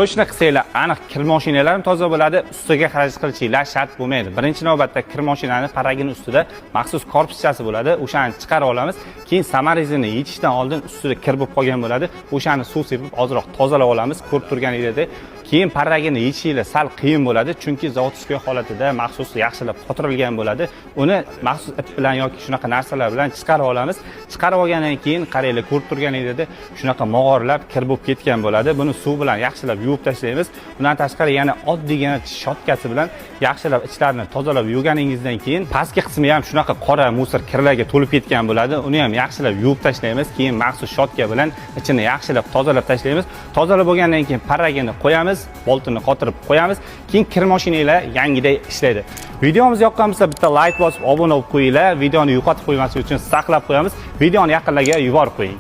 Qo'shni qilsanglar aniq kir mashinalarim toza bo'ladi, ustiga xarajat qilishinglar shart bo'lmaydi. Birinchi navbatda kir mashinani paragini ustida maxsus korpuschasi bo'ladi, o'shani chiqarib olamiz. Keyin samarizini yechishdan oldin ustida kir bo'lib qolgan bo'ladi. O'shani suv sepib ozroq tozalab olamiz. Ko'rib turganingizdek, keyin paragini yechishinglar sal qiyin bo'ladi, chunki zavodiskiy holatida maxsus yaxshilab qotirilgan bo'ladi. Uni maxsus it bilan yoki shunaqa narsalar bilan chiqarib olamiz. Chiqarib olgandan keyin qaranglar, ko'rib turganingizdek, shunaqa mog'orlab kir bo'lib ketgan bo'ladi. Buni suv bilan yaxshilab yuvib tashlaymiz. Bundan tashqari yana oddiygina tish shotkasi bilan yaxshilab ichlarini tozalab yuvganingizdan keyin pastki qismi ham shunaqa qora musor kirlarga to'lib ketgan bo'ladi. Uni ham yaxshilab yuvib tashlaymiz. Keyin maxsus shotka bilan ichini yaxshilab tozalab tashlaymiz. Tozalab bo'lgandan keyin paragini qo'yamiz, boltini qotirib qo'yamiz. Keyin kir mashinanglar yangiday ishlaydi. Videomiz yoqqan bo'lsa bitta like bosib, obuna bo'lib qo'yinglar. Videoni yo'qotib qo'ymaslik uchun saqlab qo'yamiz. Videoni yaqinlarga yuborib qo'ying.